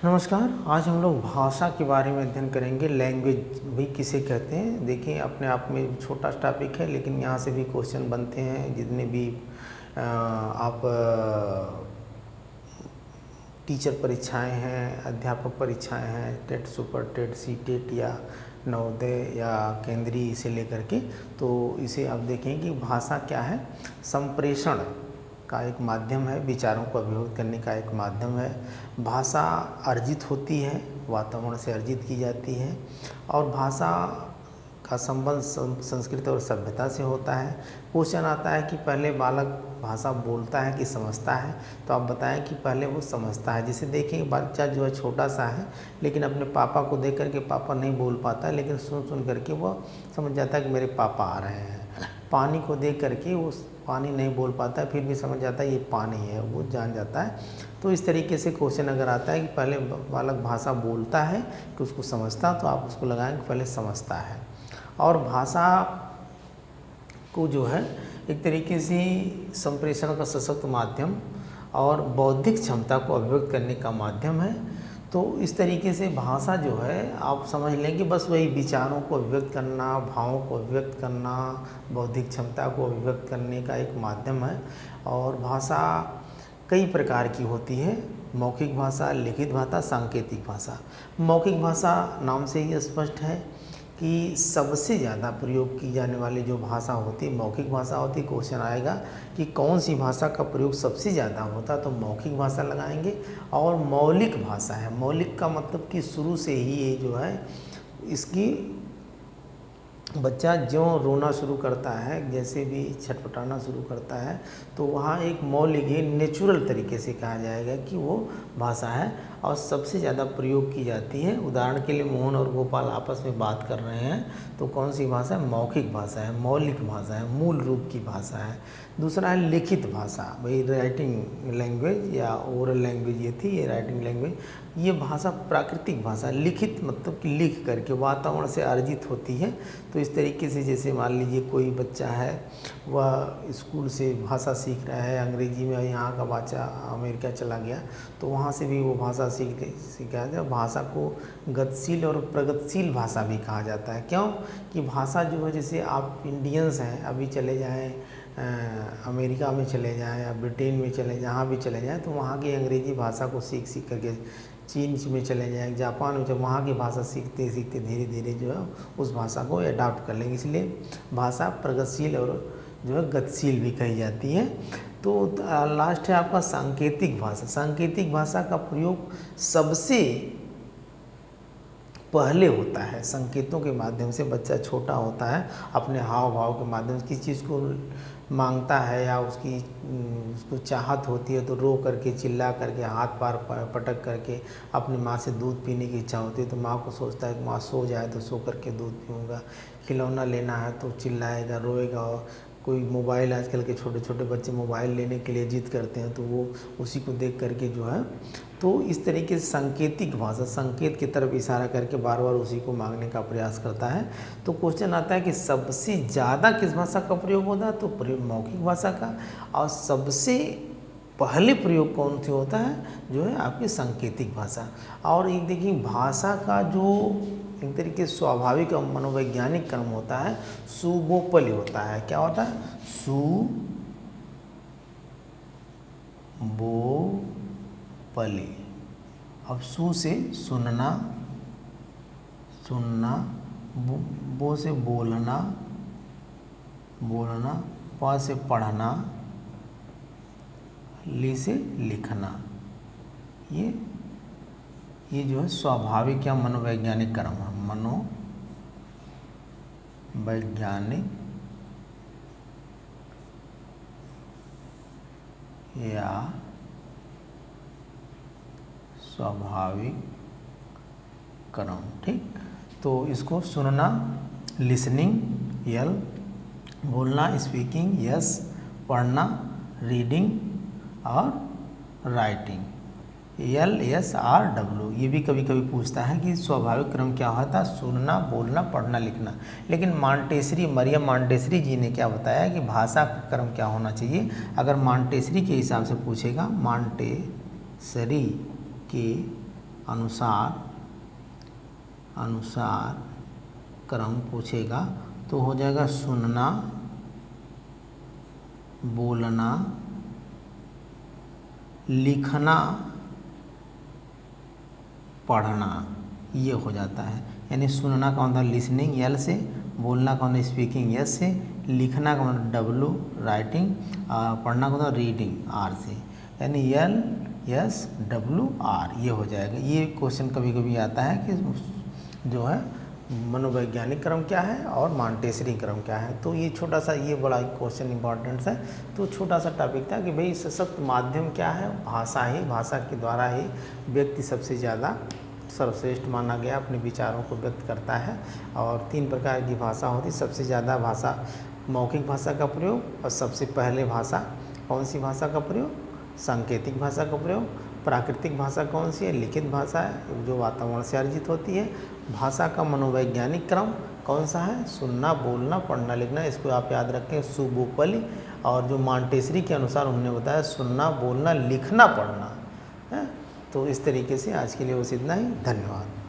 नमस्कार। आज हम लोग भाषा के बारे में अध्ययन करेंगे। लैंग्वेज भी किसे कहते हैं। देखिए, अपने आप में छोटा टॉपिक है, लेकिन यहाँ से भी क्वेश्चन बनते हैं। जितने भी आप टीचर परीक्षाएं हैं, अध्यापक परीक्षाएं हैं, TET, super TET, C TET या नवोदय या केंद्रीय से लेकर के, तो इसे आप देखें कि भाषा क्या है। संप्रेषण का एक माध्यम है, विचारों को अभिव्यक्त करने का एक माध्यम है। भाषा अर्जित होती है, वातावरण से अर्जित की जाती है, और भाषा का संबंध संस्कृति और सभ्यता से होता है। क्वेश्चन आता है कि पहले बालक भाषा बोलता है कि समझता है, तो आप बताएं कि पहले वो समझता है। जैसे देखिए, बच्चा जो है छोटा सा है, लेकिन अपने पापा को देख करके पापा नहीं बोल पाता है, लेकिन सुन सुन करके वो समझ जाता है कि मेरे पापा आ रहे हैं। पानी को देख करके वो पानी नहीं बोल पाता है, फिर भी समझ जाता है ये पानी है, वो जान जाता है। तो इस तरीके से क्वेश्चन अगर आता है कि पहले बालक भाषा बोलता है कि उसको समझता, तो आप उसको लगाएं कि पहले समझता है। और भाषा को जो है एक तरीके से संप्रेषण का सशक्त माध्यम और बौद्धिक क्षमता को अभिव्यक्त करने का माध्यम है। तो इस तरीके से भाषा जो है आप समझ लें कि बस वही विचारों को अभिव्यक्त करना, भावों को अभिव्यक्त करना, बौद्धिक क्षमता को अभिव्यक्त करने का एक माध्यम है। और भाषा कई प्रकार की होती है। मौखिक भाषा, लिखित भाषा, सांकेतिक भाषा। मौखिक भाषा नाम से ही स्पष्ट है कि सबसे ज़्यादा प्रयोग की जाने वाली जो भाषा होती है मौखिक भाषा होती है। क्वेश्चन आएगा कि कौन सी भाषा का प्रयोग सबसे ज़्यादा होता है, तो मौखिक भाषा लगाएंगे। और मौलिक भाषा है, मौलिक का मतलब कि शुरू से ही ये जो है इसकी बच्चा जो रोना शुरू करता है, जैसे भी छटपटाना शुरू करता है, तो वहाँ एक मौलिक ही नेचुरल तरीके से कहा जाएगा कि वो भाषा है और सबसे ज़्यादा प्रयोग की जाती है। उदाहरण के लिए मोहन और गोपाल आपस में बात कर रहे हैं, तो कौन सी भाषा है? मौखिक भाषा है, मौलिक भाषा है, मूल रूप की भाषा है। दूसरा है लिखित भाषा, भाई राइटिंग लैंग्वेज या ओरल लैंग्वेज ये थी, ये राइटिंग लैंग्वेज। ये भाषा प्राकृतिक भाषा, लिखित मतलब कि लिख करके वातावरण से अर्जित होती है। तो इस तरीके से जैसे मान लीजिए कोई बच्चा है, वह स्कूल से भाषा सीख रहा है अंग्रेजी में, यहाँ का बच्चा अमेरिका चला गया तो वहाँ से भी वो भाषा सीखा जाए। भाषा को गतिशील और प्रगतिशील भाषा भी कहा जाता है। क्यों? कि भाषा जो है, जैसे आप इंडियंस हैं, अभी चले जाएँ अमेरिका में चले जाएँ या ब्रिटेन में चले, जहाँ भी चले जाएँ, तो वहाँ की अंग्रेज़ी भाषा को सीख करके चीन में चले जाएँ, जापान में, जब वहाँ की भाषा सीखते सीखते धीरे धीरे जो है उस भाषा को अडॉप्ट कर लेंगे। इसलिए भाषा प्रगतिशील और जो है गतिशील भी कही जाती है। तो लास्ट है आपका सांकेतिक भाषा। सांकेतिक भाषा का प्रयोग सबसे पहले होता है। संकेतों के माध्यम से बच्चा छोटा होता है, अपने हाव भाव के माध्यम से किसी चीज़ को मांगता है या उसको चाहत होती है, तो रो करके, चिल्ला करके, हाथ पार पटक करके अपनी माँ से दूध पीने की इच्छा होती है, तो माँ को सोचता है कि माँ सो जाए तो सो करके दूध पीऊँगा। खिलौना लेना है तो चिल्लाएगा, रोएगा। और कोई मोबाइल, आजकल के छोटे छोटे बच्चे मोबाइल लेने के लिए जिद करते हैं, तो वो उसी को देख करके जो है, तो इस तरीके से सांकेतिक भाषा संकेत की तरफ इशारा करके बार बार उसी को मांगने का प्रयास करता है। तो क्वेश्चन आता है कि सबसे ज़्यादा किस भाषा का प्रयोग होता है, तो मौखिक भाषा का। और सबसे पहले प्रयोग कौन सी होता है, जो है आपकी सांकेतिक भाषा। और एक देखिए, भाषा का जो एक तरीके से स्वाभाविक और मनोवैज्ञानिक क्रम होता है, सुबोपलि होता है। क्या होता है? सुबोपलि। अब सु से सुनना, सुनना, बो से बोलना, बोलना, प से पढ़ना, ली से लिखना। ये जो है स्वाभाविक या मनोवैज्ञानिक क्रम है। मनोवैज्ञानिक या स्वाभाविक क्रम, ठीक। तो इसको सुनना, लिसनिंग, यल, बोलना, स्पीकिंग, यस, पढ़ना, रीडिंग और राइटिंग, LSRW। ये भी कभी कभी पूछता है कि स्वाभाविक क्रम क्या होता है, सुनना, बोलना, पढ़ना, लिखना। लेकिन मरियम मॉन्टेसरी जी ने क्या बताया कि भाषा का क्रम क्या होना चाहिए। अगर मॉन्टेसरी के हिसाब से पूछेगा, मॉन्टेसरी के अनुसार क्रम पूछेगा तो हो जाएगा सुनना, बोलना, लिखना, पढ़ना, ये हो जाता है। यानी सुनना का मतलब लिसनिंग एल से, बोलना का मतलब स्पीकिंग एस से, लिखना का मतलब डब्लू राइटिंग, पढ़ना का मतलब रीडिंग आर से। यानी एल एस डब्लू आर ये हो जाएगा। ये क्वेश्चन कभी कभी आता है कि जो है मनोवैज्ञानिक क्रम क्या है और मॉन्टेसरी क्रम क्या है। तो ये छोटा सा, ये बड़ा क्वेश्चन इंपॉर्टेंट है। तो छोटा सा टॉपिक था कि भाई सशक्त माध्यम क्या है, भाषा ही, भाषा के द्वारा ही व्यक्ति सबसे ज़्यादा सर्वश्रेष्ठ माना गया, अपने विचारों को व्यक्त करता है। और 3 प्रकार की भाषा होती है। सबसे ज़्यादा भाषा मौखिक भाषा का प्रयोग, और सबसे पहले भाषा कौन सी भाषा का प्रयोग, सांकेतिक भाषा का प्रयोग। प्राकृतिक भाषा कौन सी है, लिखित भाषा है जो वातावरण से अर्जित होती है। भाषा का मनोवैज्ञानिक क्रम कौन सा है, सुनना, बोलना, पढ़ना, लिखना, इसको आप याद रखें सुबोपली। और जो मॉन्टेसरी के अनुसार उन्होंने बताया सुनना, बोलना, लिखना, पढ़ना है। तो इस तरीके से आज के लिए बस इतना ही। धन्यवाद।